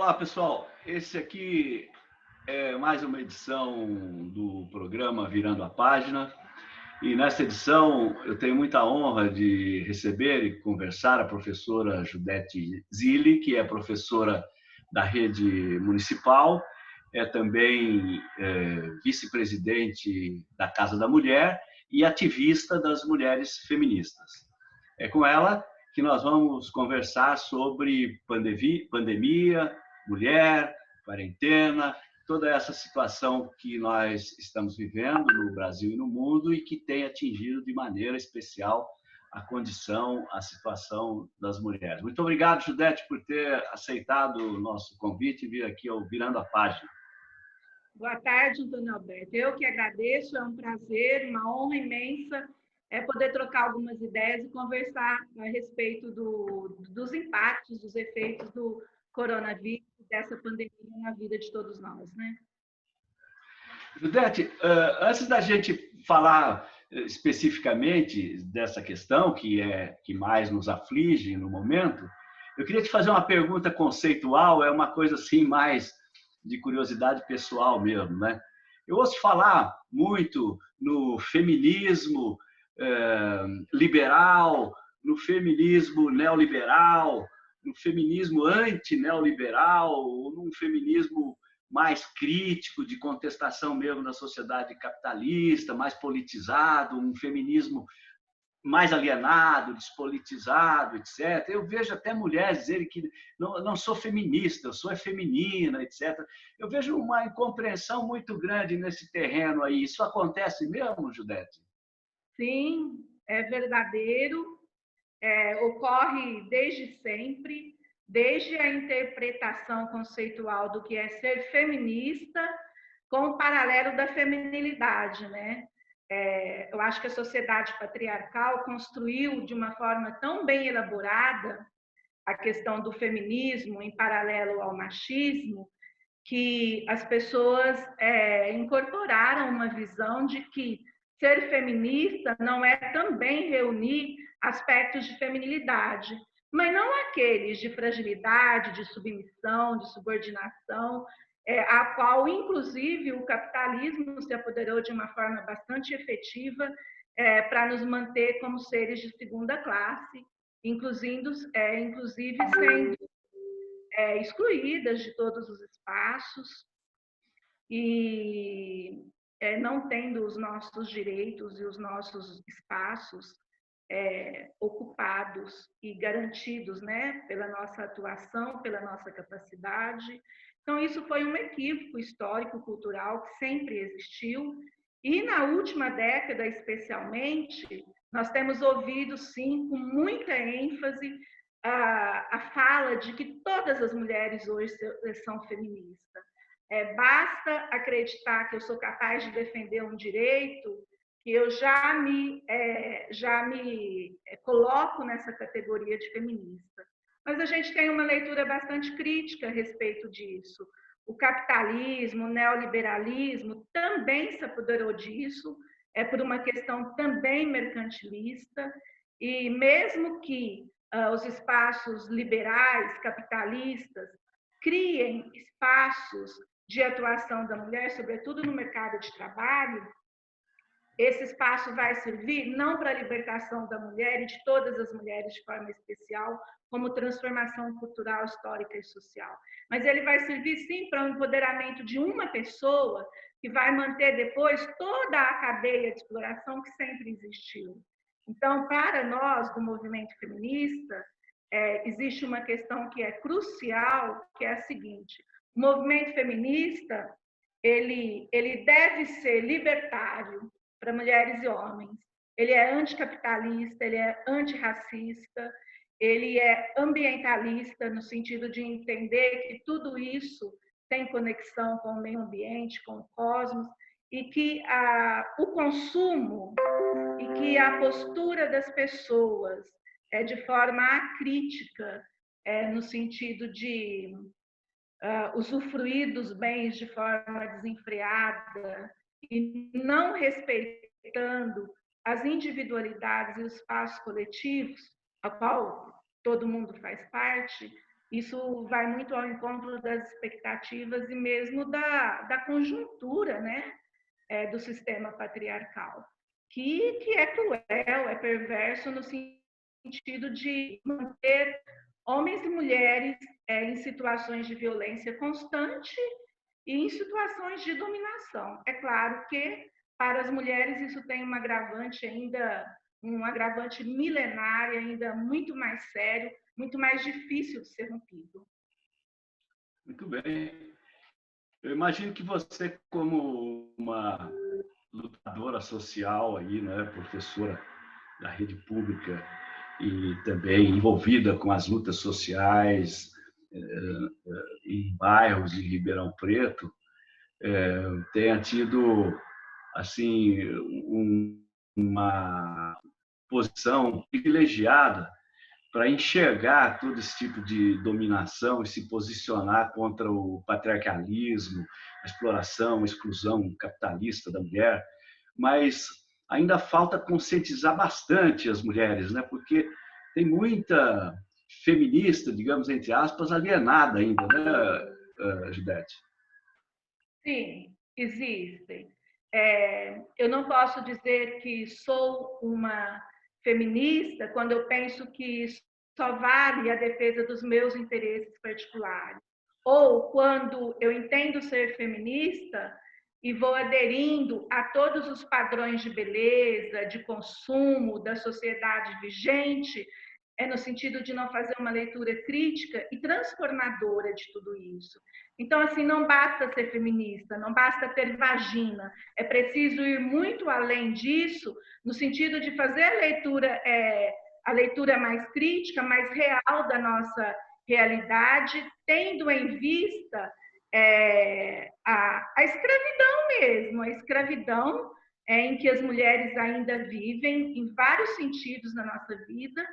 Olá, pessoal. Esse aqui é mais uma edição do programa Virando a Página. E nessa edição eu tenho muita honra de receber e conversar a professora Judete Zilli, que é professora da rede municipal, é também vice-presidente da Casa da Mulher e ativista das mulheres feministas. É com ela que nós vamos conversar sobre pandemia, mulher, quarentena, toda essa situação que nós estamos vivendo no Brasil e no mundo e que tem atingido de maneira especial a condição, a situação das mulheres. Muito obrigado, Judete, por ter aceitado o nosso convite e vir aqui ao Virando a Página. Boa tarde, Antônio Alberto. Eu que agradeço, é um prazer, uma honra imensa poder trocar algumas ideias e conversar a respeito dos impactos, dos efeitos do coronavírus, dessa pandemia na vida de todos nós, né? Judete, antes da gente falar especificamente dessa questão que mais nos aflige no momento, eu queria te fazer uma pergunta conceitual, é uma coisa assim mais de curiosidade pessoal mesmo, né? Eu ouço falar muito no feminismo liberal, no feminismo neoliberal, no feminismo anti-neoliberal, ou num feminismo mais crítico, de contestação mesmo da sociedade capitalista, mais politizado, um feminismo mais alienado, despolitizado, etc. Eu vejo até mulheres dizerem que não sou feminista, eu sou feminina, etc. Eu vejo uma incompreensão muito grande nesse terreno aí. Isso acontece mesmo, Judete? Sim, é verdadeiro, ocorre desde sempre, desde a interpretação conceitual do que é ser feminista, com o paralelo da feminilidade, né? Eu acho que a sociedade patriarcal construiu de uma forma tão bem elaborada a questão do feminismo em paralelo ao machismo, que as pessoas incorporaram uma visão de que ser feminista não é também reunir aspectos de feminilidade, mas não aqueles de fragilidade, de submissão, de subordinação, a qual, inclusive, o capitalismo se apoderou de uma forma bastante efetiva para nos manter como seres de segunda classe, inclusive sendo excluídas de todos os espaços e não tendo os nossos direitos e os nossos espaços ocupados e garantidos, né, pela nossa atuação, pela nossa capacidade. Então, isso foi um equívoco histórico-cultural que sempre existiu. E na última década, especialmente, nós temos ouvido, sim, com muita ênfase, a fala de que todas as mulheres hoje são feministas. Basta acreditar que eu sou capaz de defender um direito, que eu já me coloco nessa categoria de feminista. Mas a gente tem uma leitura bastante crítica a respeito disso. O capitalismo, o neoliberalismo também se apoderou disso, por uma questão também mercantilista, e mesmo que os espaços liberais, capitalistas, criem espaços de atuação da mulher, sobretudo no mercado de trabalho, esse espaço vai servir não para a libertação da mulher e de todas as mulheres de forma especial, como transformação cultural, histórica e social, mas ele vai servir sim para o empoderamento de uma pessoa que vai manter depois toda a cadeia de exploração que sempre existiu. Então, para nós do movimento feminista, existe uma questão que é crucial, que é a seguinte: o movimento feminista ele deve ser libertário para mulheres e homens. Ele é anticapitalista, ele é antirracista, ele é ambientalista no sentido de entender que tudo isso tem conexão com o meio ambiente, com o cosmos, e que o consumo e que a postura das pessoas de forma acrítica, no sentido de usufruir dos bens de forma desenfreada e não respeitando as individualidades e os espaços coletivos, a qual todo mundo faz parte, Isso vai muito ao encontro das expectativas e mesmo da conjuntura, né, do sistema patriarcal, que é cruel, é perverso no sentido de manter homens e mulheres em situações de violência constante e em situações de dominação. É claro que para as mulheres isso tem um agravante ainda, um agravante milenário, ainda muito mais sério, muito mais difícil de ser rompido. Muito bem. Eu imagino que você, como uma lutadora social aí, né, professora da rede pública e também envolvida com as lutas sociais em bairros de Ribeirão Preto, tenha tido assim uma posição privilegiada para enxergar todo esse tipo de dominação e se posicionar contra o patriarcalismo, a exploração, a exclusão capitalista da mulher, mas ainda falta conscientizar bastante as mulheres, né? Porque tem muita feminista, digamos, entre aspas, alienada ainda, né, Judete? Sim, existem. Eu não posso dizer que sou uma feminista quando eu penso que só vale a defesa dos meus interesses particulares. Ou quando eu entendo ser feminista e vou aderindo a todos os padrões de beleza, de consumo da sociedade vigente, no sentido de não fazer uma leitura crítica e transformadora de tudo isso. Então, assim, não basta ser feminista, não basta ter vagina, é preciso ir muito além disso, no sentido de fazer a leitura mais crítica, mais real da nossa realidade, tendo em vista a escravidão mesmo, a escravidão em que as mulheres ainda vivem em vários sentidos na nossa vida,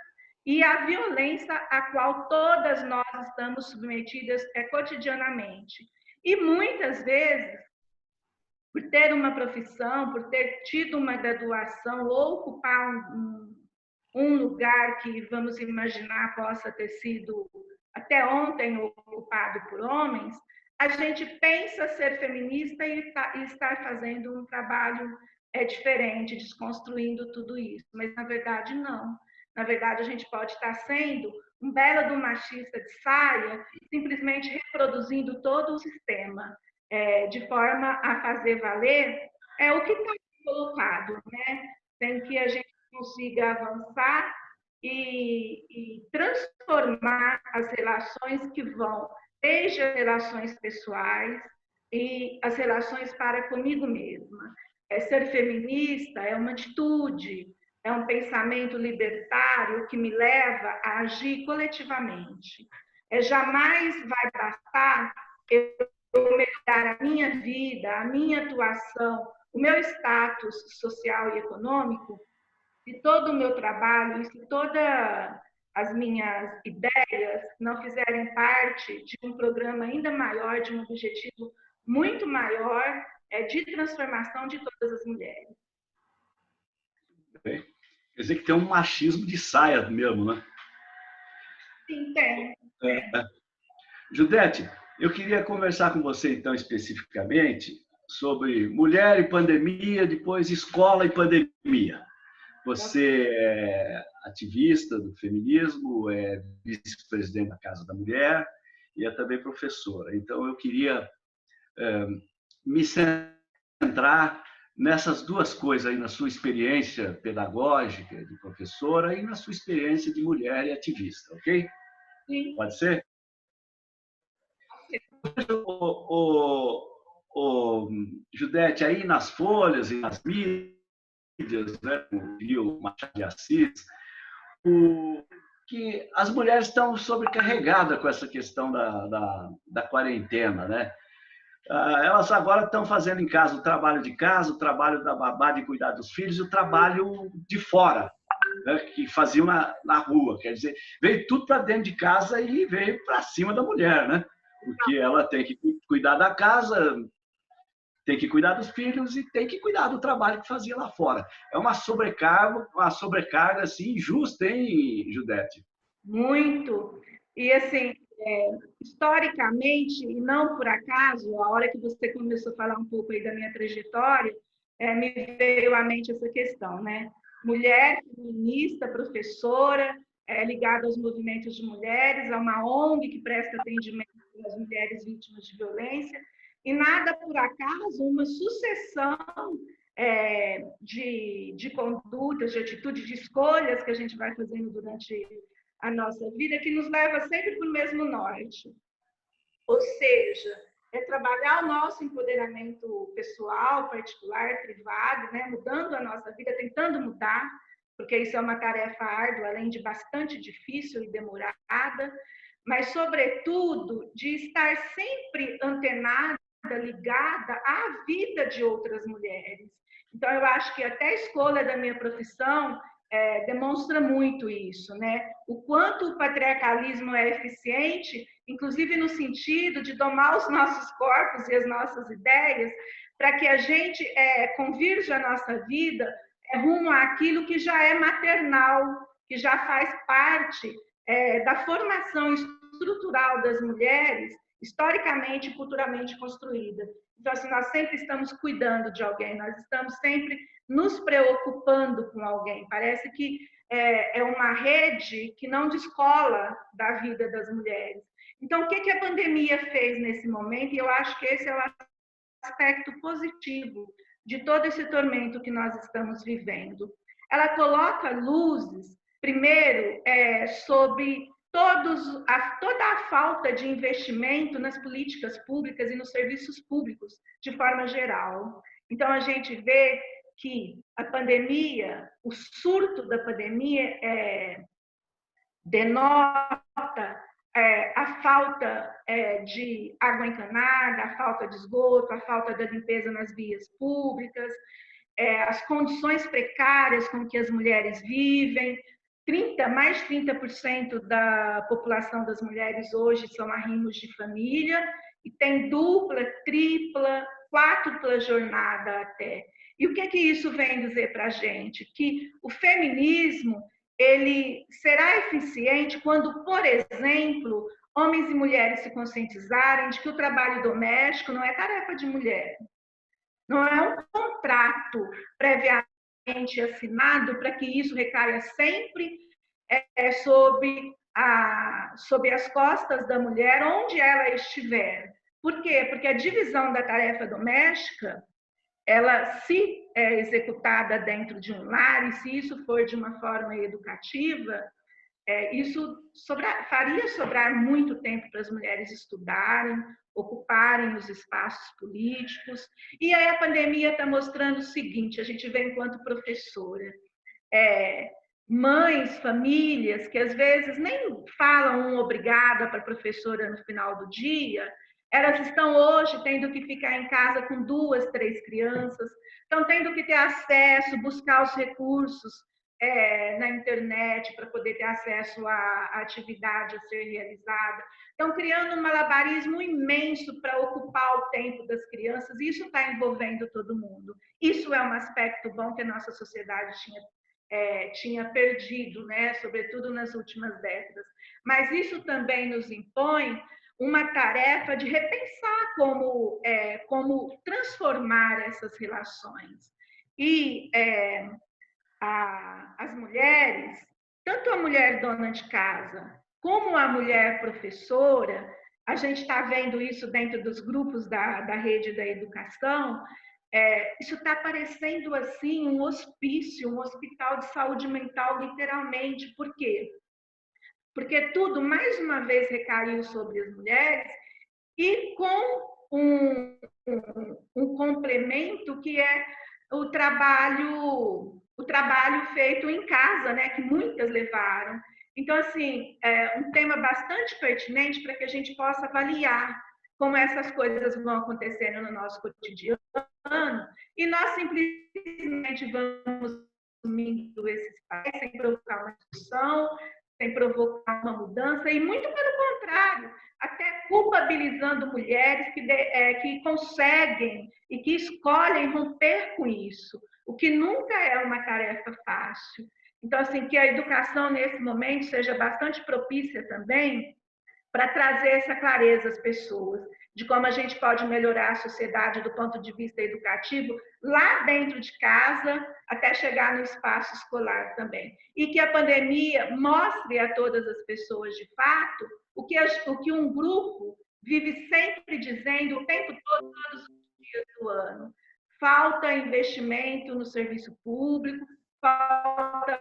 e a violência a qual todas nós estamos submetidas cotidianamente. E muitas vezes, por ter uma profissão, por ter tido uma graduação ou ocupar um lugar que, vamos imaginar, possa ter sido até ontem ocupado por homens, a gente pensa ser feminista e estar fazendo um trabalho diferente, desconstruindo tudo isso, mas na verdade não. Na verdade, a gente pode estar sendo um belo do machista de saia, simplesmente reproduzindo todo o sistema, de forma a fazer valer o que está colocado, né? Tem que a gente consiga avançar e transformar as relações que vão desde as relações pessoais e as relações para comigo mesma. Ser feminista é uma atitude, é um pensamento libertário que me leva a agir coletivamente. Jamais vai bastar eu melhorar a minha vida, a minha atuação, o meu status social e econômico, se todo o meu trabalho, se todas as minhas ideias não fizerem parte de um programa ainda maior, de um objetivo muito maior, de transformação de todas as mulheres. Quer dizer que tem um machismo de saia mesmo, né? Sim, tem. Judete, eu queria conversar com você, então, especificamente sobre mulher e pandemia, depois escola e pandemia. Você é ativista do feminismo, é vice-presidente da Casa da Mulher e é também professora. Então, eu queria me centrar nessas duas coisas aí, na sua experiência pedagógica de professora e na sua experiência de mulher e ativista, ok? Sim. Pode ser? Judete, aí nas folhas e nas mídias, né, o Machado de Assis, que as mulheres estão sobrecarregadas com essa questão da quarentena, né? Elas agora estão fazendo em casa o trabalho de casa, o trabalho da babá de cuidar dos filhos e o trabalho de fora, né, que faziam na rua. Quer dizer, veio tudo para dentro de casa e veio para cima da mulher, né? Porque ela tem que cuidar da casa, tem que cuidar dos filhos e tem que cuidar do trabalho que fazia lá fora. É uma sobrecarga assim, injusta, hein, Judete? Muito. E assim, historicamente, e não por acaso, a hora que você começou a falar um pouco aí da minha trajetória, me veio à mente essa questão, né? Mulher, feminista, professora, ligada aos movimentos de mulheres, a uma ONG que presta atendimento às mulheres vítimas de violência, e nada por acaso, uma sucessão de condutas, de atitudes, de escolhas que a gente vai fazendo durante a nossa vida, que nos leva sempre para o mesmo norte. Ou seja, é trabalhar o nosso empoderamento pessoal, particular, privado, né? Mudando a nossa vida, tentando mudar, porque isso é uma tarefa árdua, além de bastante difícil e demorada, mas, sobretudo, de estar sempre antenada, ligada à vida de outras mulheres. Então, eu acho que até a escolha da minha profissão demonstra muito isso, né? O quanto o patriarcalismo é eficiente, inclusive no sentido de domar os nossos corpos e as nossas ideias, para que a gente convirja a nossa vida rumo àquilo que já é maternal, que já faz parte da formação estrutural das mulheres, historicamente e culturalmente construída. Então, assim, nós sempre estamos cuidando de alguém, nós estamos sempre nos preocupando com alguém. Parece que é uma rede que não descola da vida das mulheres. Então, o que a pandemia fez nesse momento? E eu acho que esse é o aspecto positivo de todo esse tormento que nós estamos vivendo. Ela coloca luzes, primeiro, sobre toda a falta de investimento nas políticas públicas e nos serviços públicos, de forma geral. Então, a gente vê que a pandemia, o surto da pandemia, denota a falta de água encanada, a falta de esgoto, a falta da limpeza nas vias públicas, as condições precárias com que as mulheres vivem. Mais de 30% da população das mulheres hoje são arrimos de família e tem dupla, tripla, quádrupla jornada até. E o que isso vem dizer para a gente? Que o feminismo ele será eficiente quando, por exemplo, homens e mulheres se conscientizarem de que o trabalho doméstico não é tarefa de mulher, não é um contrato previamente assinado para que isso recaia sempre sobre as costas da mulher, onde ela estiver. Por quê? Porque a divisão da tarefa doméstica, ela, se é executada dentro de um lar, e se isso for de uma forma educativa, isso faria sobrar muito tempo para as mulheres estudarem, ocuparem os espaços políticos. E aí a pandemia está mostrando o seguinte, a gente vê enquanto professora, mães, famílias, que às vezes nem falam um obrigada para a professora no final do dia, elas estão hoje tendo que ficar em casa com 2, 3 crianças, estão tendo que ter acesso, buscar os recursos na internet para poder ter acesso à atividade a ser realizada. Estão criando um malabarismo imenso para ocupar o tempo das crianças, e isso está envolvendo todo mundo. Isso é um aspecto bom que a nossa sociedade tinha perdido, né? Sobretudo nas últimas décadas. Mas isso também nos impõe uma tarefa de repensar como transformar essas relações. E as mulheres, tanto a mulher dona de casa como a mulher professora, a gente está vendo isso dentro dos grupos da rede da educação, isso está parecendo assim um hospício, um hospital de saúde mental, literalmente. Por quê? Porque tudo, mais uma vez, recaiu sobre as mulheres e com um complemento que é o trabalho feito em casa, né, que muitas levaram. Então, assim, um tema bastante pertinente para que a gente possa avaliar como essas coisas vão acontecendo no nosso cotidiano, e nós simplesmente vamos assumindo esse espaço sem provocar uma discussão, sem provocar uma mudança, e muito pelo contrário, até culpabilizando mulheres que conseguem e que escolhem romper com isso, o que nunca é uma tarefa fácil. Então, assim, que a educação nesse momento seja bastante propícia também para trazer essa clareza às pessoas, de como a gente pode melhorar a sociedade do ponto de vista educativo, lá dentro de casa, até chegar no espaço escolar também. E que a pandemia mostre a todas as pessoas, de fato, o que um grupo vive sempre dizendo o tempo todo, todos os dias do ano. Falta investimento no serviço público, falta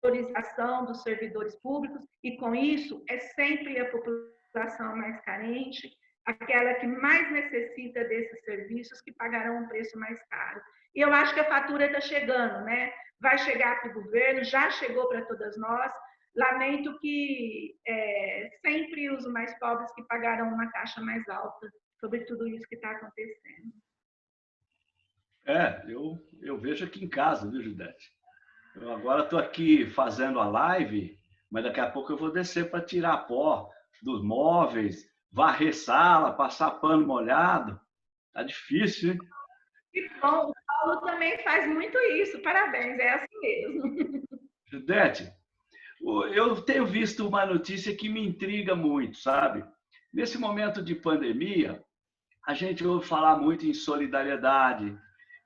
valorização dos servidores públicos, e com isso é sempre a população mais carente, aquela que mais necessita desses serviços, que pagarão um preço mais caro. E eu acho que a fatura está chegando, né? Vai chegar para o governo, já chegou para todas nós. Lamento que sempre os mais pobres que pagarão uma taxa mais alta sobre tudo isso que está acontecendo. Eu vejo aqui em casa, viu, Judete? Eu agora estou aqui fazendo a live, mas daqui a pouco eu vou descer para tirar pó dos móveis, varrer sala, passar pano molhado. Tá difícil, hein? Que bom, o Paulo também faz muito isso. Parabéns, é assim mesmo. Judete, eu tenho visto uma notícia que me intriga muito, sabe? Nesse momento de pandemia, a gente ouve falar muito em solidariedade,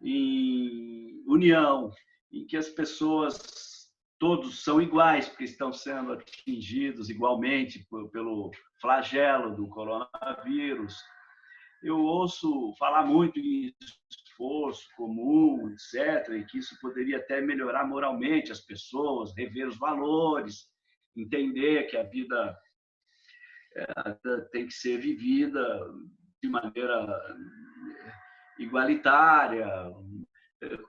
em união, em que as pessoas todos são iguais, porque estão sendo atingidos igualmente pelo flagelo do coronavírus. Eu ouço falar muito em esforço comum, etc., e que isso poderia até melhorar moralmente as pessoas, rever os valores, entender que a vida tem que ser vivida de maneira igualitária,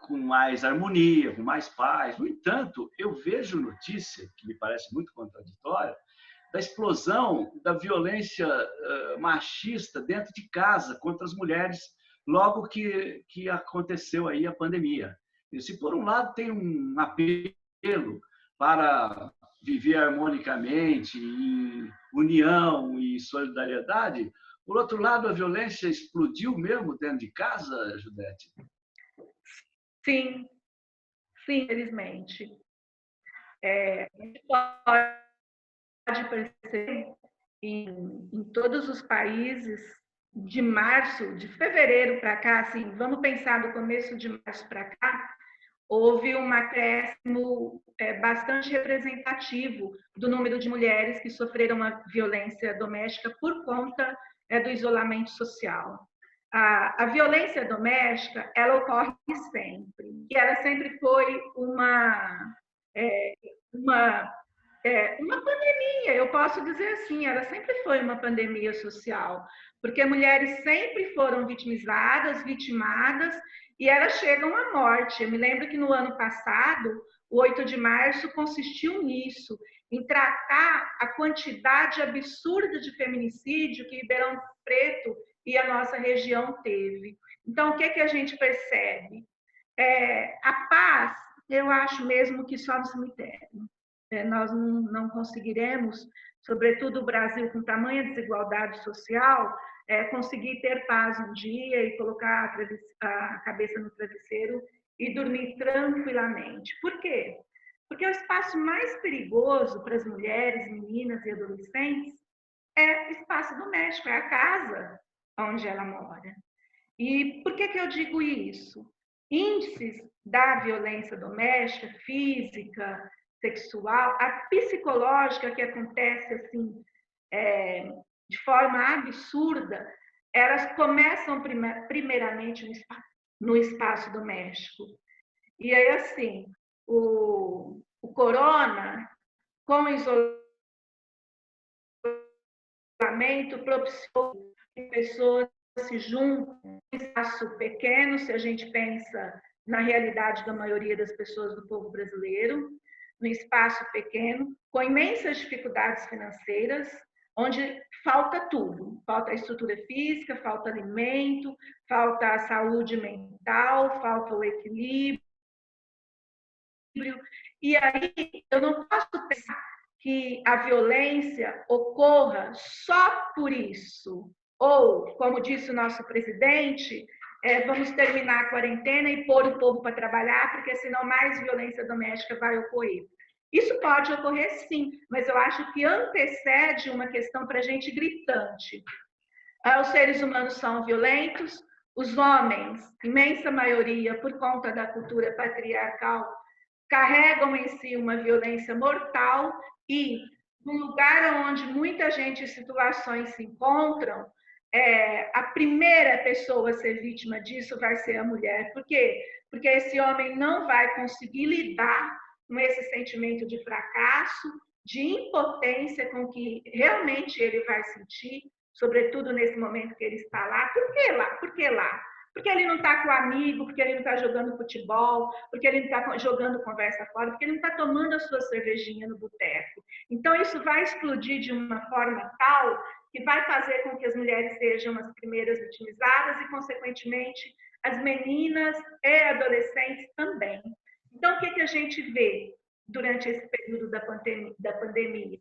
com mais harmonia, com mais paz. No entanto, eu vejo notícia, que me parece muito contraditória, da explosão da violência machista dentro de casa contra as mulheres logo que aconteceu aí a pandemia. E se por um lado tem um apelo para viver harmonicamente, em união e solidariedade, por outro lado, a violência explodiu mesmo dentro de casa, Judete? Sim, sim, infelizmente. A gente pode perceber em todos os países, de março, de fevereiro para cá, assim, vamos pensar do começo de março para cá, houve um acréscimo bastante representativo do número de mulheres que sofreram a violência doméstica por conta do isolamento social. A violência doméstica, ela ocorre sempre, e ela sempre foi uma pandemia, eu posso dizer assim, ela sempre foi uma pandemia social, porque mulheres sempre foram vitimizadas, vitimadas, e elas chegam à morte. Eu me lembro que no ano passado, o 8 de março consistiu nisso, em tratar a quantidade absurda de feminicídio que Ribeirão Preto e a nossa região teve. Então, o que a gente percebe? A paz, eu acho mesmo que só no cemitério. Nós não conseguiremos, sobretudo o Brasil com tamanha desigualdade social, conseguir ter paz um dia e colocar a cabeça no travesseiro e dormir tranquilamente. Por quê? Porque o espaço mais perigoso para as mulheres, meninas e adolescentes é o espaço doméstico, é a casa onde ela mora. E por que eu digo isso? Índices da violência doméstica, física, sexual, a psicológica, que acontece assim de forma absurda, elas começam primeiramente no espaço doméstico. E aí, assim, o corona, com o isolamento, propiciou que pessoas se juntem em espaço pequeno, se a gente pensa na realidade da maioria das pessoas do povo brasileiro, no espaço pequeno, com imensas dificuldades financeiras, onde falta tudo. Falta a estrutura física, falta alimento, falta a saúde mental, falta o equilíbrio. E aí eu não posso pensar que a violência ocorra só por isso. Ou, como disse o nosso presidente, vamos terminar a quarentena e pôr o povo para trabalhar, porque senão mais violência doméstica vai ocorrer. Isso pode ocorrer sim, mas eu acho que antecede uma questão para a gente gritante. Os seres humanos são violentos, os homens, imensa maioria, por conta da cultura patriarcal, carregam em si uma violência mortal e, no lugar onde muita gente e situações se encontram, a primeira pessoa a ser vítima disso vai ser a mulher. Por quê? Porque esse homem não vai conseguir lidar com esse sentimento de fracasso, de impotência com que realmente ele vai sentir, sobretudo nesse momento que ele está lá. Por que lá? Por que lá? Porque ele não está com o amigo, porque ele não está jogando futebol, porque ele não está jogando conversa fora, porque ele não está tomando a sua cervejinha no boteco. Então, isso vai explodir de uma forma tal que vai fazer com que as mulheres sejam as primeiras vitimizadas e, consequentemente, as meninas e adolescentes também. Então, o que a gente vê durante esse período da pandemia?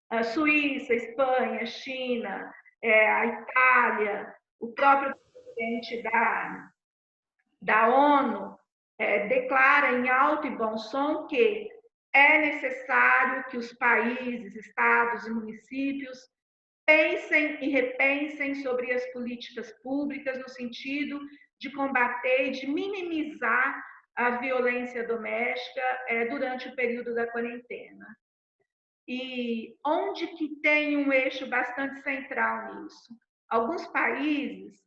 A Suíça, a Espanha, a China, a Itália, o próprio presidente da ONU declara em alto e bom som que é necessário que os países, estados e municípios pensem e repensem sobre as políticas públicas no sentido de combater e de minimizar a violência doméstica durante o período da quarentena. E onde que tem um eixo bastante central nisso? Alguns países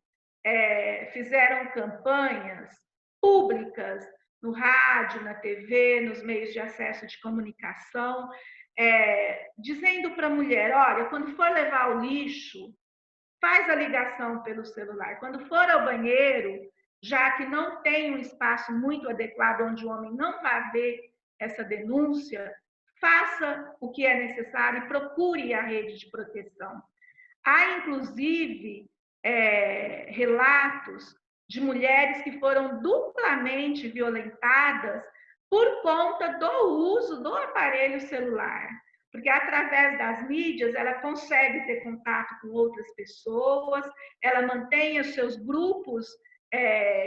fizeram campanhas públicas no rádio, na TV, nos meios de acesso de comunicação, dizendo para a mulher, olha, quando for levar o lixo, faz a ligação pelo celular. Quando for ao banheiro, já que não tem um espaço muito adequado onde o homem não vai ver essa denúncia, faça o que é necessário e procure a rede de proteção. Há, inclusive, relatos de mulheres que foram duplamente violentadas por conta do uso do aparelho celular. Porque através das mídias ela consegue ter contato com outras pessoas, ela mantém os seus grupos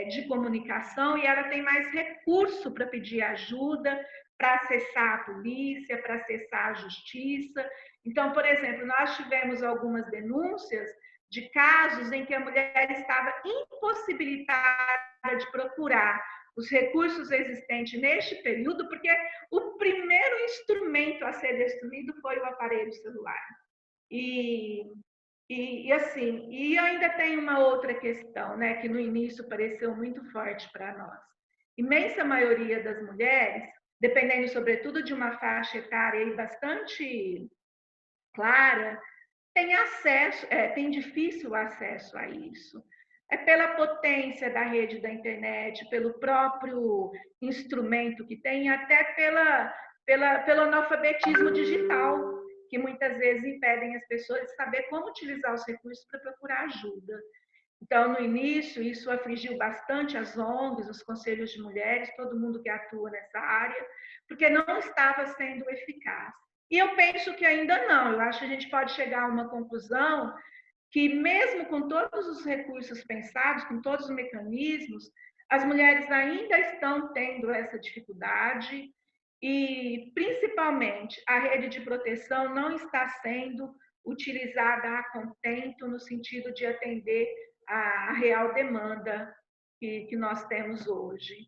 de comunicação e ela tem mais recurso para pedir ajuda, para acessar a polícia, para acessar a justiça. Então, por exemplo, nós tivemos algumas denúncias de casos em que a mulher estava impossibilitada de procurar os recursos existentes neste período, porque o primeiro instrumento a ser destruído foi o aparelho celular. E assim, e ainda tem uma outra questão, né, que no início pareceu muito forte para nós. Imensa maioria das mulheres, dependendo sobretudo de uma faixa etária bastante clara, tem acesso, tem difícil acesso a isso. É pela potência da rede da internet, pelo próprio instrumento que tem, até pelo analfabetismo digital, que muitas vezes impedem as pessoas de saber como utilizar os recursos para procurar ajuda. Então, no início, isso afligiu bastante as ONGs, os conselhos de mulheres, todo mundo que atua nessa área, porque não estava sendo eficaz. E eu penso que ainda não. Eu acho que a gente pode chegar a uma conclusão que, mesmo com todos os recursos pensados, com todos os mecanismos, as mulheres ainda estão tendo essa dificuldade e, principalmente, a rede de proteção não está sendo utilizada a contento no sentido de atender a real demanda que nós temos hoje.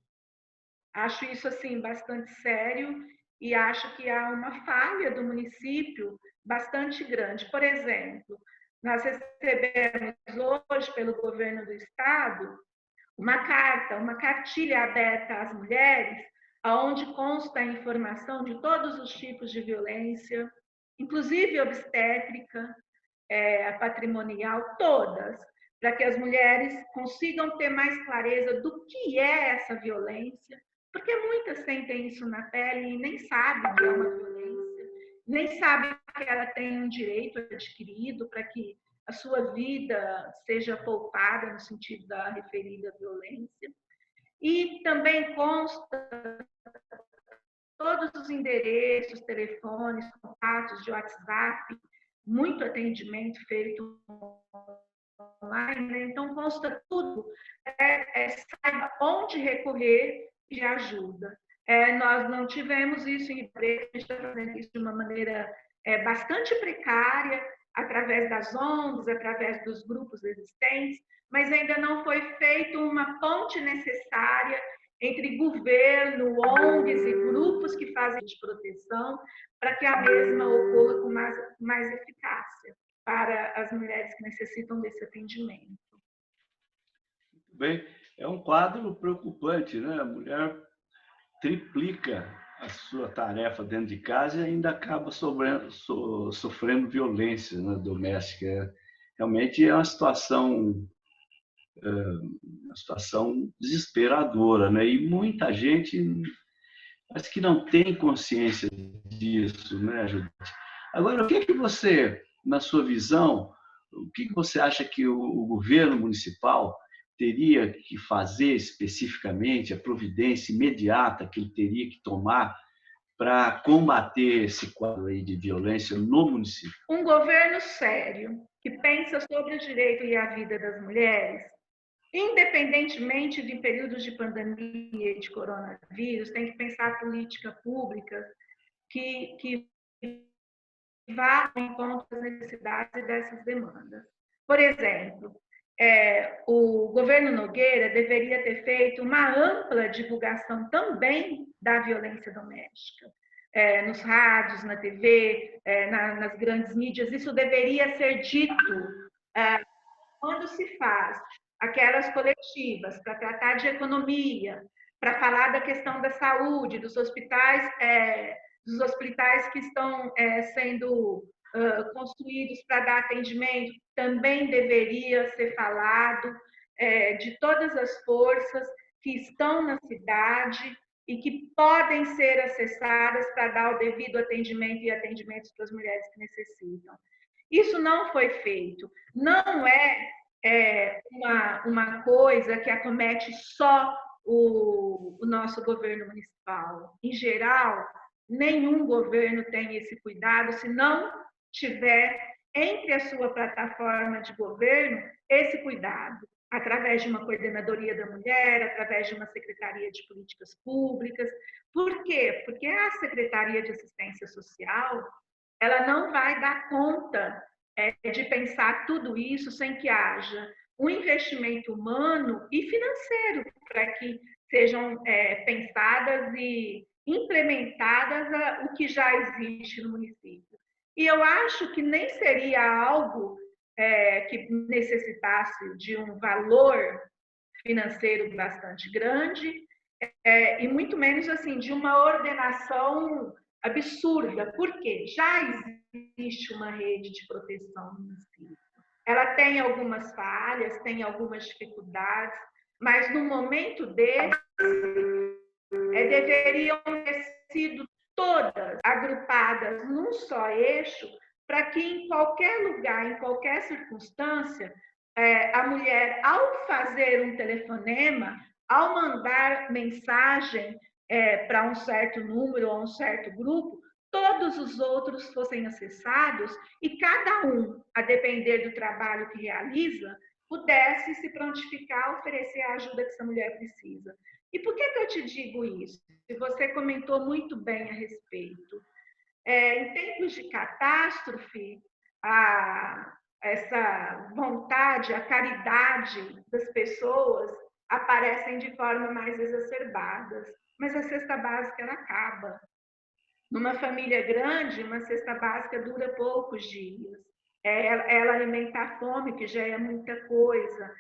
Acho isso assim bastante sério e acho que há uma falha do município bastante grande. Por exemplo, nós recebemos hoje pelo governo do estado uma carta, uma cartilha aberta às mulheres, onde consta a informação de todos os tipos de violência, inclusive obstétrica, patrimonial, todas, para que as mulheres consigam ter mais clareza do que é essa violência, porque muitas sentem isso na pele e nem sabem que é uma violência, nem sabem que ela tem um direito adquirido para que a sua vida seja poupada no sentido da referida violência. E também consta todos os endereços, telefones, contatos de WhatsApp, muito atendimento feito online, né? Então consta tudo, saiba onde recorrer de ajuda. Nós não tivemos isso em Ribeirão, a gente está fazendo isso de uma maneira bastante precária, através das ONGs, através dos grupos existentes, mas ainda não foi feita uma ponte necessária entre governo, ONGs e grupos que fazem de proteção, para que a mesma ocorra com mais eficácia para as mulheres que necessitam desse atendimento. Bem, é um quadro preocupante, né? A mulher triplica a sua tarefa dentro de casa e ainda acaba sofrendo violência, né, doméstica. Realmente é uma situação desesperadora, né? E muita gente parece que não tem consciência disso, né, Judite? Agora, o que é que você, na sua visão, o que você acha que o governo municipal teria que fazer especificamente, a providência imediata que ele teria que tomar para combater esse quadro aí de violência no município? Um governo sério, que pensa sobre o direito e a vida das mulheres, independentemente de períodos de pandemia e de coronavírus, tem que pensar política pública que vá ao encontro das necessidades e dessas demandas. Por exemplo, o governo Nogueira deveria ter feito uma ampla divulgação também da violência doméstica. Nos rádios, na TV, nas grandes mídias, isso deveria ser dito quando se faz aquelas coletivas para tratar de economia, para falar da questão da saúde, dos hospitais que estão sendo construídos para dar atendimento, também deveria ser falado de todas as forças que estão na cidade e que podem ser acessadas para dar o devido atendimento e atendimentos para as mulheres que necessitam. Isso não foi feito. Não é uma coisa que acomete só o nosso governo municipal. Em geral, nenhum governo tem esse cuidado se não tiver entre a sua plataforma de governo esse cuidado, através de uma coordenadoria da mulher, através de uma secretaria de políticas públicas. Por quê? Porque a Secretaria de Assistência Social ela não vai dar conta de pensar tudo isso sem que haja um investimento humano e financeiro para que sejam pensadas e implementadas o que já existe no município. E eu acho que nem seria algo que necessitasse de um valor financeiro bastante grande, e muito menos assim de uma ordenação absurda, porque já existe uma rede de proteção no município. Ela tem algumas falhas, tem algumas dificuldades, mas no momento desse, deveriam ter sido todas agrupadas num só eixo, para que em qualquer lugar, em qualquer circunstância, a mulher, ao fazer um telefonema, ao mandar mensagem para um certo número ou um certo grupo, todos os outros fossem acessados e cada um, a depender do trabalho que realiza, pudesse se prontificar a oferecer a ajuda que essa mulher precisa. E por que eu te digo isso? Você comentou muito bem a respeito. Em tempos de catástrofe, essa vontade, a caridade das pessoas aparecem de forma mais exacerbadas, mas a cesta básica ela acaba. Numa família grande, uma cesta básica dura poucos dias. Ela alimenta a fome, que já é muita coisa,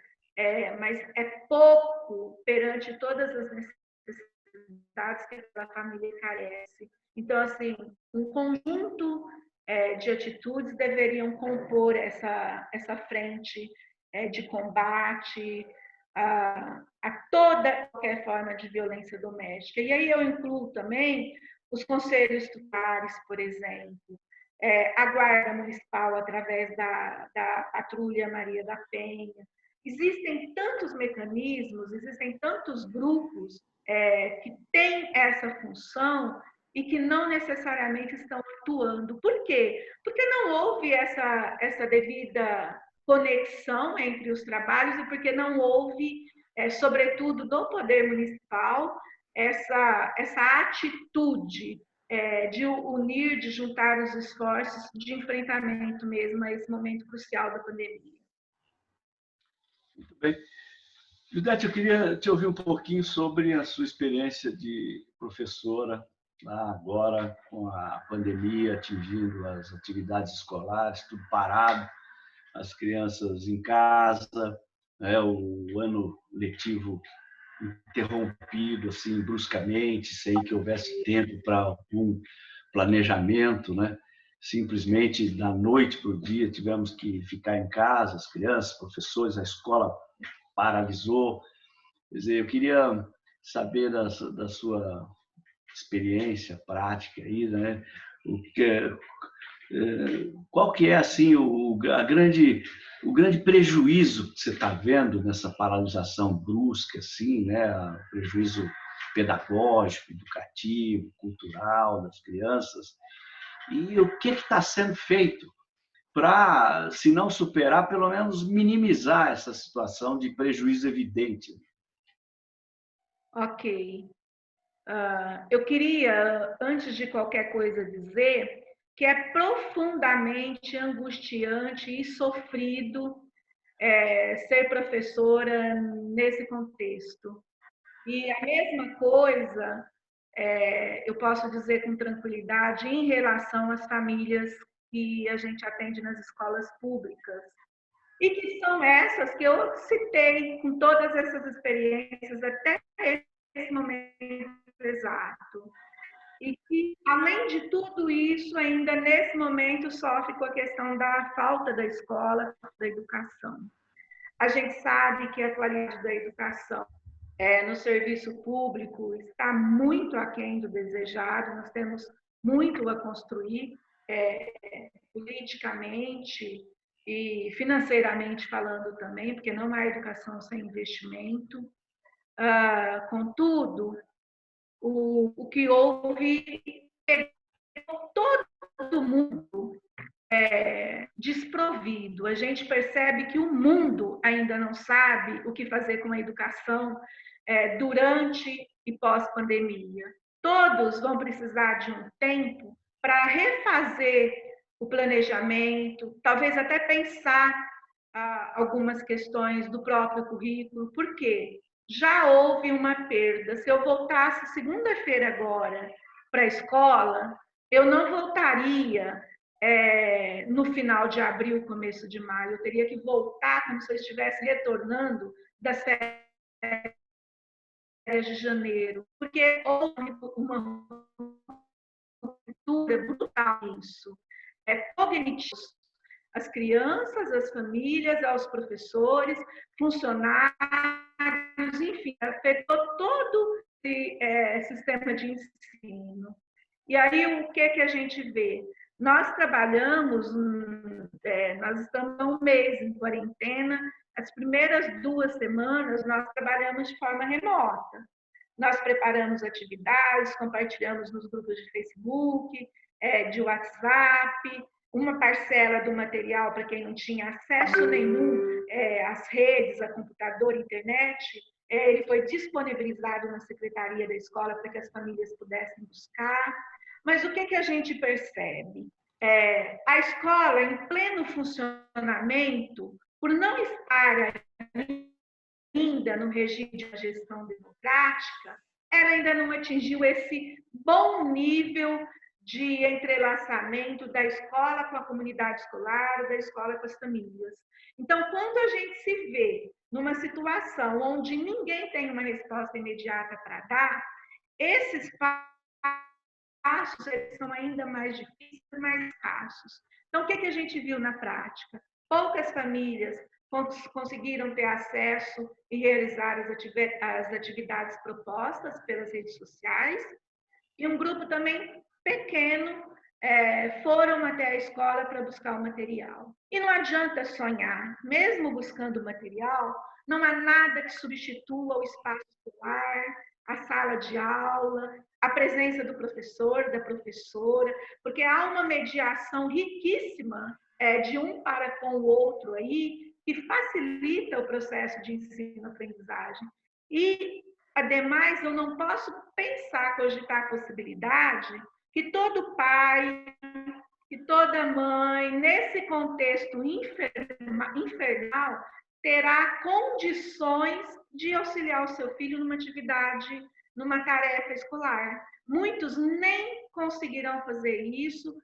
mas é pouco perante todas as necessidades que a família carece. Então, assim, um conjunto de atitudes deveriam compor essa frente de combate a toda qualquer forma de violência doméstica. E aí eu incluo também os conselhos tutelares, por exemplo, a Guarda Municipal através da Patrulha Maria da Penha. Existem tantos mecanismos, existem tantos grupos que têm essa função e que não necessariamente estão atuando. Por quê? Porque não houve essa devida conexão entre os trabalhos e porque não houve, sobretudo do poder municipal, essa atitude de unir, de juntar os esforços de enfrentamento mesmo a esse momento crucial da pandemia. Muito bem. Judete, eu queria te ouvir um pouquinho sobre a sua experiência de professora, agora com a pandemia atingindo as atividades escolares, tudo parado, as crianças em casa, né, o ano letivo interrompido assim bruscamente, sem que houvesse tempo para algum planejamento, né? Simplesmente da noite para o dia tivemos que ficar em casa, as crianças, professores, a escola paralisou. Quer dizer, eu queria saber da sua experiência prática aí, né? Qual que é assim o grande prejuízo que você está vendo nessa paralisação brusca, assim, né? O prejuízo pedagógico, educativo, cultural das crianças, e o que está sendo feito para, se não superar, pelo menos minimizar essa situação de prejuízo evidente. Ok. Eu queria, antes de qualquer coisa, dizer que é profundamente angustiante e sofrido ser professora nesse contexto. E a mesma coisa eu posso dizer com tranquilidade em relação às famílias que a gente atende nas escolas públicas. E que são essas que eu citei com todas essas experiências até esse momento exato. E que, além de tudo isso, ainda nesse momento sofre com a questão da falta da escola, da educação. A gente sabe que a qualidade da educação no serviço público está muito aquém do desejado, nós temos muito a construir politicamente e financeiramente falando também, porque não há educação sem investimento. Contudo, o que houve pegou todo mundo desprovido. A gente percebe que o mundo ainda não sabe o que fazer com a educação durante e pós-pandemia. Todos vão precisar de um tempo para refazer o planejamento, talvez até pensar algumas questões do próprio currículo, porque já houve uma perda. Se eu voltasse segunda-feira agora para a escola, eu não voltaria no final de abril, começo de maio. Eu teria que voltar como se eu estivesse retornando das férias de janeiro, porque houve uma ruptura brutal nisso. Cognitivo. As crianças, as famílias, aos professores, funcionários, enfim, afetou todo esse sistema de ensino. E aí, o que a gente vê? Nós trabalhamos, nós estamos há um mês em quarentena, as primeiras 2 semanas nós trabalhamos de forma remota. Nós preparamos atividades, compartilhamos nos grupos de Facebook, de WhatsApp, uma parcela do material para quem não tinha acesso nenhum às redes, a computador, internet, ele foi disponibilizado na secretaria da escola para que as famílias pudessem buscar. Mas o que a gente percebe? A escola, em pleno funcionamento, por não estar ainda no regime de gestão democrática, ela ainda não atingiu esse bom nível de entrelaçamento da escola com a comunidade escolar, da escola com as famílias. Então, quando a gente se vê numa situação onde ninguém tem uma resposta imediata para dar, esses passos são ainda mais difíceis e mais escassos. Então, o que a gente viu na prática? Poucas famílias conseguiram ter acesso e realizar as atividades propostas pelas redes sociais, e um grupo também pequeno foram até a escola para buscar o material. E não adianta sonhar, mesmo buscando o material, não há nada que substitua o espaço escolar, a sala de aula, a presença do professor, da professora, porque há uma mediação riquíssima de um para com o outro aí, que facilita o processo de ensino-aprendizagem. E ademais, eu não posso pensar, cogitar a possibilidade que todo pai, que toda mãe, nesse contexto infernal, terá condições de auxiliar o seu filho numa atividade, numa tarefa escolar. Muitos nem conseguirão fazer isso,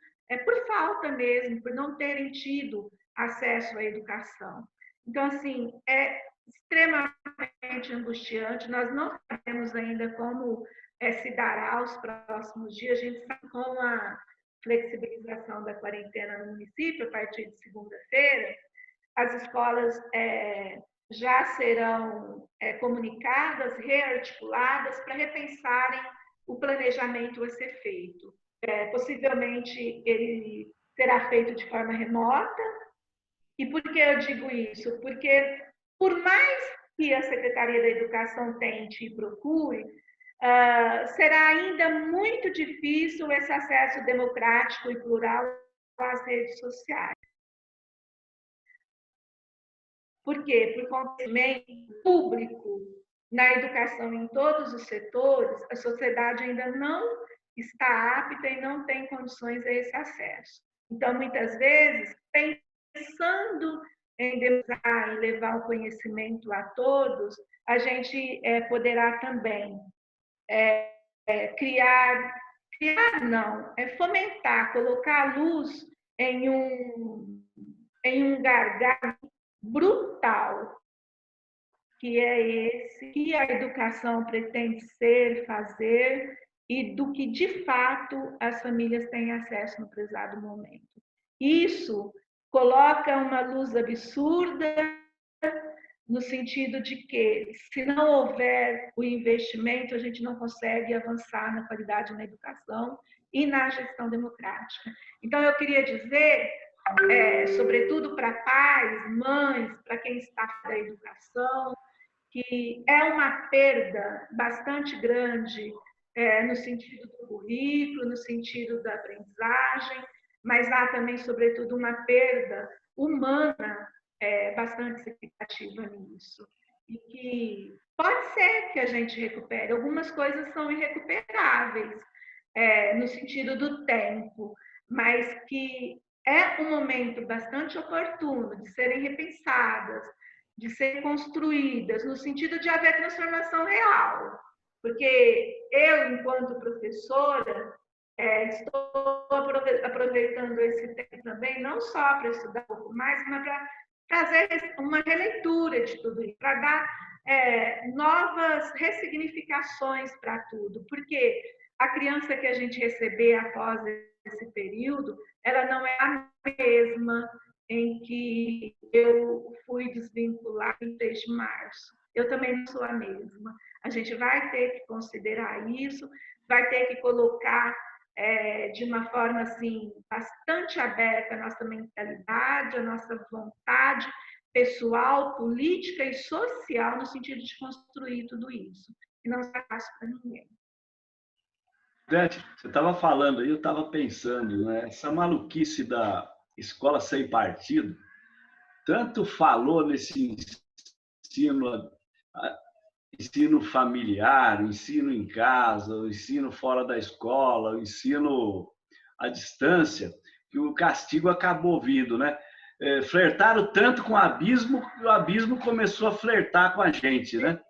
por falta mesmo, por não terem tido acesso à educação. Então, assim, é extremamente angustiante. Nós não sabemos ainda como se dará os próximos dias. A gente sabe com a flexibilização da quarentena no município, a partir de segunda-feira, as escolas já serão comunicadas, rearticuladas, para repensarem o planejamento a ser feito. Possivelmente ele será feito de forma remota. E por que eu digo isso? Porque, por mais que a Secretaria da Educação tente e procure, será ainda muito difícil esse acesso democrático e plural às redes sociais. Por quê? Por conhecimento público na educação em todos os setores, a sociedade ainda não está apta e não tem condições a esse acesso. Então, muitas vezes, pensando em democratizar e levar o conhecimento a todos, a gente poderá também fomentar, colocar a luz em um gargalo brutal, que é esse que a educação pretende ser, fazer, e do que, de fato, as famílias têm acesso no prezado momento. Isso coloca uma luz absurda no sentido de que, se não houver o investimento, a gente não consegue avançar na qualidade na educação e na gestão democrática. Então, eu queria dizer, sobretudo para pais, mães, para quem está da educação, que é uma perda bastante grande no sentido do currículo, no sentido da aprendizagem, mas há também, sobretudo, uma perda humana bastante significativa nisso. E que pode ser que a gente recupere. Algumas coisas são irrecuperáveis, no sentido do tempo, mas que é um momento bastante oportuno de serem repensadas, de serem construídas, no sentido de haver transformação real. Porque eu, enquanto professora, estou aproveitando esse tempo também, não só para estudar um pouco mais, mas para fazer uma releitura de tudo isso, para dar novas ressignificações para tudo. Porque a criança que a gente receber após esse período, ela não é a mesma em que eu fui desvincular em 3 de março. Eu também não sou a mesma. A gente vai ter que considerar isso, vai ter que colocar de uma forma assim bastante aberta a nossa mentalidade, a nossa vontade pessoal, política e social no sentido de construir tudo isso. E não é fácil para ninguém. Dante, você estava falando aí, eu estava pensando, né? Essa maluquice da escola sem partido, tanto falou nesse ensino familiar, o ensino em casa, o ensino fora da escola, o ensino à distância, que o castigo acabou vindo, né? Flertaram tanto com o abismo que o abismo começou a flertar com a gente, né?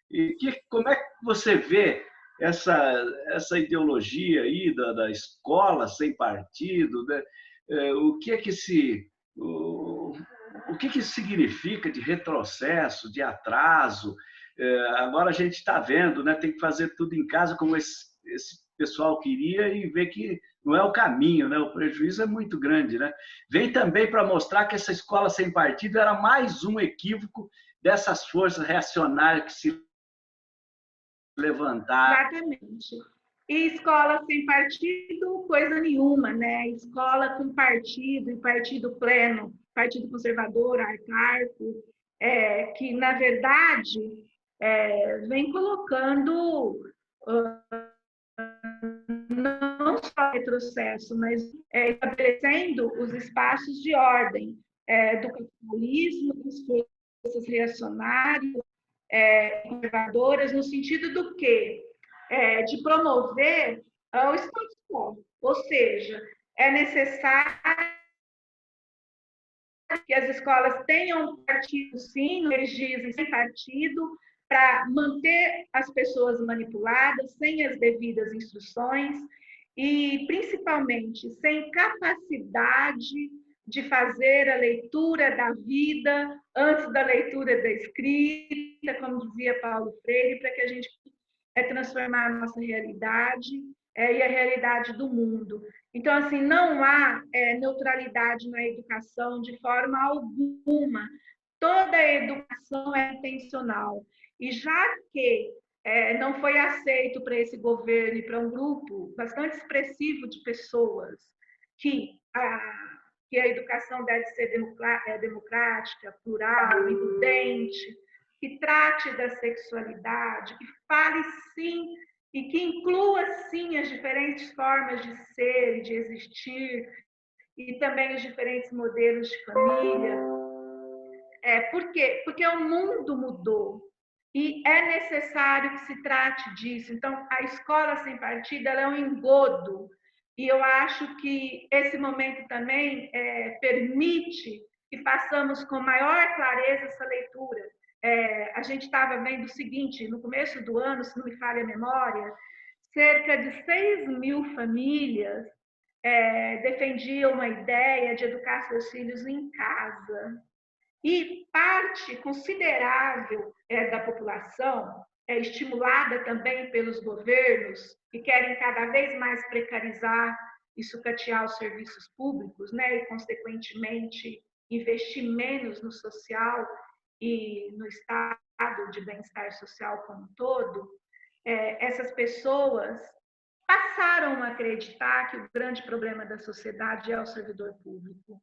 E como é que você vê essa ideologia aí da escola sem partido, né? O que isso significa de retrocesso, de atraso? Agora a gente está vendo, né? Tem que fazer tudo em casa como esse pessoal queria e ver que não é o caminho, né? O prejuízo é muito grande, né? Vem também para mostrar que essa escola sem partido era mais um equívoco dessas forças reacionárias que se levantaram. Exatamente. E escola sem partido, coisa nenhuma, né? Escola com partido e partido pleno, partido conservador, arcaico, que, na verdade, vem colocando não só retrocesso, mas estabelecendo os espaços de ordem do capitalismo, das forças reacionárias, conservadoras, no sentido do quê? De promover o status quo, ou seja, é necessário que as escolas tenham partido, sim, eles dizem, sem partido, para manter as pessoas manipuladas, sem as devidas instruções e, principalmente, sem capacidade de fazer a leitura da vida antes da leitura da escrita, como dizia Paulo Freire, para que a gente transformar a nossa realidade e a realidade do mundo. Então, assim, não há neutralidade na educação de forma alguma. Toda a educação é intencional. E já que não foi aceito para esse governo e para um grupo bastante expressivo de pessoas que a educação deve ser democrática, plural, includente, que trate da sexualidade, que fale sim e que inclua sim as diferentes formas de ser e de existir e também os diferentes modelos de família. Por quê? Porque o mundo mudou e é necessário que se trate disso. Então, a escola sem partido ela é um engodo e eu acho que esse momento também permite que façamos com maior clareza essa leitura. A gente estava vendo o seguinte, no começo do ano, se não me falha a memória, cerca de 6.000 famílias defendiam uma ideia de educar seus filhos em casa. E parte considerável da população estimulada também pelos governos que querem cada vez mais precarizar e sucatear os serviços públicos, né? E, consequentemente, investir menos no social e no estado de bem-estar social como um todo, essas pessoas passaram a acreditar que o grande problema da sociedade é o servidor público,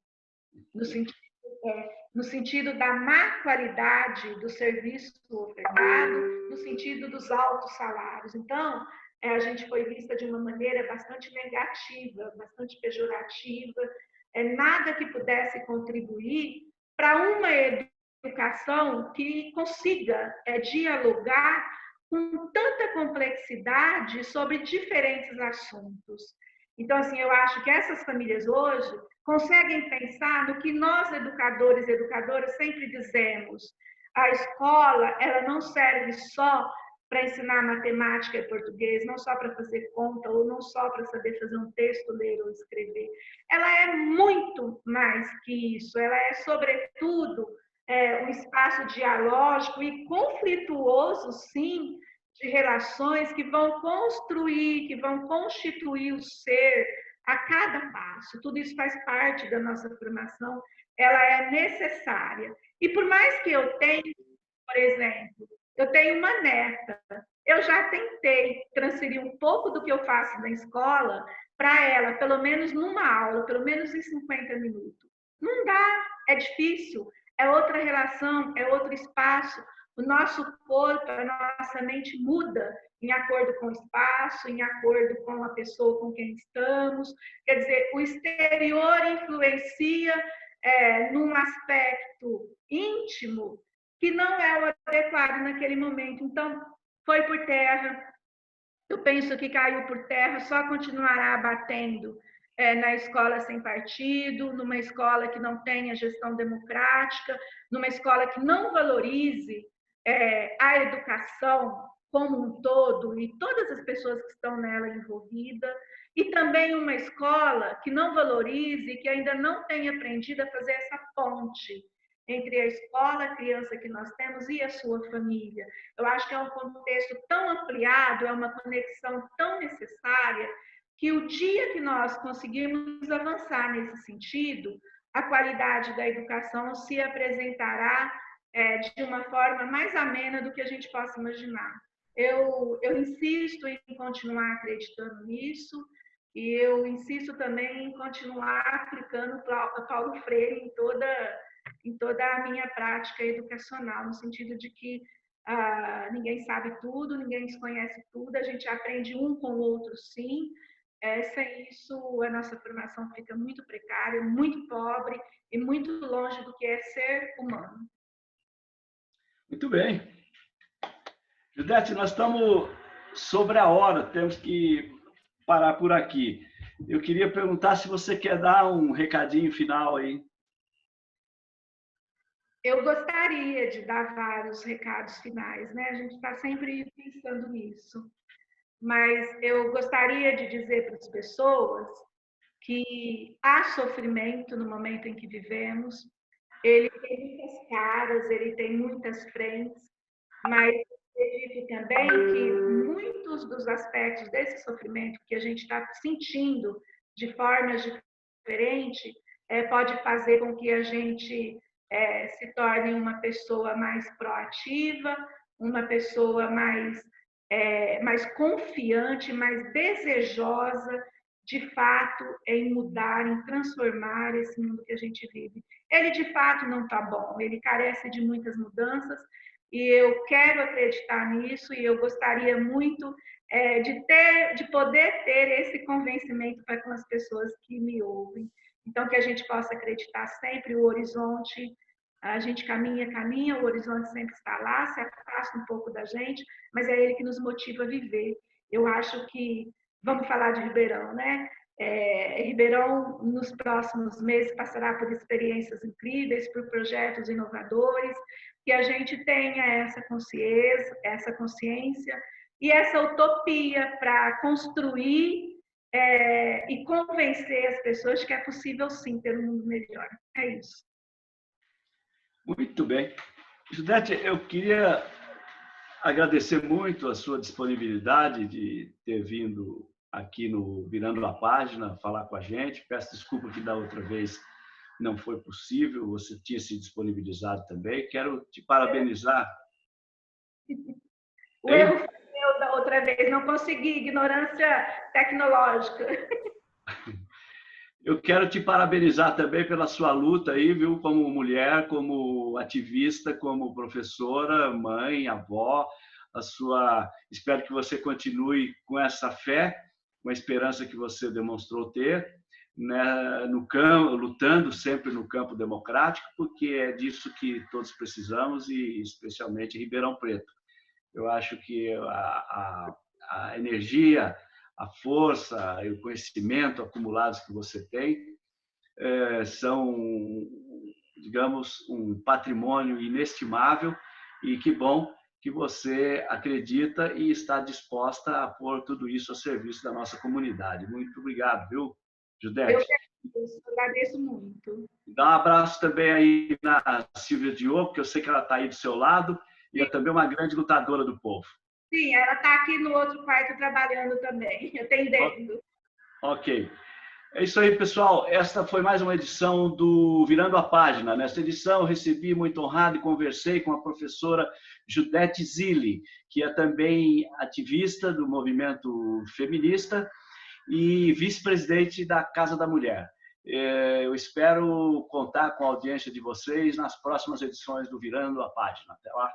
no sentido da má qualidade do serviço ofertado, no sentido dos altos salários. Então, a gente foi vista de uma maneira bastante negativa, bastante pejorativa, nada que pudesse contribuir para uma educação que consiga dialogar com tanta complexidade sobre diferentes assuntos. Então, assim, eu acho que essas famílias hoje conseguem pensar no que nós, educadores e educadoras, sempre dizemos. A escola, ela não serve só para ensinar matemática e português, não só para fazer conta, ou não só para saber fazer um texto, ler ou escrever. Ela é muito mais que isso. Ela é, sobretudo, um espaço dialógico e conflituoso, sim, de relações que vão construir, que vão constituir o ser a cada passo. Tudo isso faz parte da nossa formação, ela é necessária. E por mais que eu tenha, por exemplo, eu tenho uma neta, eu já tentei transferir um pouco do que eu faço na escola para ela, pelo menos numa aula, pelo menos em 50 minutos. Não dá, é difícil, é outra relação, é outro espaço. O nosso corpo, a nossa mente muda em acordo com o espaço, em acordo com a pessoa com quem estamos. Quer dizer, o exterior influencia num aspecto íntimo que não é o adequado naquele momento. Então, foi por terra. Eu penso que caiu por terra, só continuará batendo na escola sem partido, numa escola que não tenha gestão democrática, numa escola que não valorize a educação como um todo e todas as pessoas que estão nela envolvidas, e também uma escola que não valorize, que ainda não tenha aprendido a fazer essa ponte entre a escola, a criança que nós temos e a sua família. Eu acho que é um contexto tão ampliado, é uma conexão tão necessária, que o dia que nós conseguirmos avançar nesse sentido, a qualidade da educação se apresentará de uma forma mais amena do que a gente possa imaginar. Eu insisto em continuar acreditando nisso e eu insisto também em continuar aplicando Paulo Freire em toda a minha prática educacional, no sentido de que ninguém sabe tudo, ninguém conhece tudo, a gente aprende um com o outro, sim. Sem isso, a nossa formação fica muito precária, muito pobre e muito longe do que é ser humano. Muito bem. Judete, nós estamos sobre a hora, temos que parar por aqui. Eu queria perguntar se você quer dar um recadinho final aí. Eu gostaria de dar vários recados finais, né? A gente está sempre pensando nisso. Mas eu gostaria de dizer para as pessoas que há sofrimento no momento em que vivemos, ele tem muitas caras, ele tem muitas frentes, mas acredito também que muitos dos aspectos desse sofrimento que a gente está sentindo de formas diferentes pode fazer com que a gente se torne uma pessoa mais proativa, uma pessoa mais confiante, mais desejosa, de fato, em mudar, em transformar esse mundo que a gente vive. Ele, de fato, não está bom, ele carece de muitas mudanças, e eu quero acreditar nisso, e eu gostaria muito de poder ter esse convencimento para com as pessoas que me ouvem. Então, que a gente possa acreditar sempre o horizonte. A gente caminha, o horizonte sempre está lá, se afasta um pouco da gente, mas é ele que nos motiva a viver. Eu acho que, vamos falar de Ribeirão, né? Ribeirão, nos próximos meses, passará por experiências incríveis, por projetos inovadores, que a gente tenha essa consciência e essa utopia para construir e convencer as pessoas de que é possível, sim, ter um mundo melhor. É isso. Muito bem. Judete, eu queria agradecer muito a sua disponibilidade de ter vindo aqui no Virando a Página falar com a gente. Peço desculpa que da outra vez não foi possível, você tinha se disponibilizado também. Quero te parabenizar. O erro foi meu da outra vez, não consegui, ignorância tecnológica. Eu quero te parabenizar também pela sua luta aí, viu? Como mulher, como ativista, como professora, mãe, avó. Espero que você continue com essa fé, com a esperança que você demonstrou ter, né? No campo, lutando sempre no campo democrático, porque é disso que todos precisamos, e especialmente em Ribeirão Preto. Eu acho que a energia, a força e o conhecimento acumulados que você tem são, digamos, um patrimônio inestimável, e que bom que você acredita e está disposta a pôr tudo isso a serviço da nossa comunidade. Muito obrigado, viu, Judete? Eu agradeço muito. Dá um abraço também aí na Silvia Diogo, que eu sei que ela está aí do seu lado, e é também uma grande lutadora do povo. Sim, ela está aqui no outro quarto trabalhando também, atendendo. Ok. É isso aí, pessoal. Esta foi mais uma edição do Virando a Página. Nesta edição, eu recebi muito honrado e conversei com a professora Judete Zilli, que é também ativista do movimento feminista e vice-presidente da Casa da Mulher. Eu espero contar com a audiência de vocês nas próximas edições do Virando a Página. Até lá.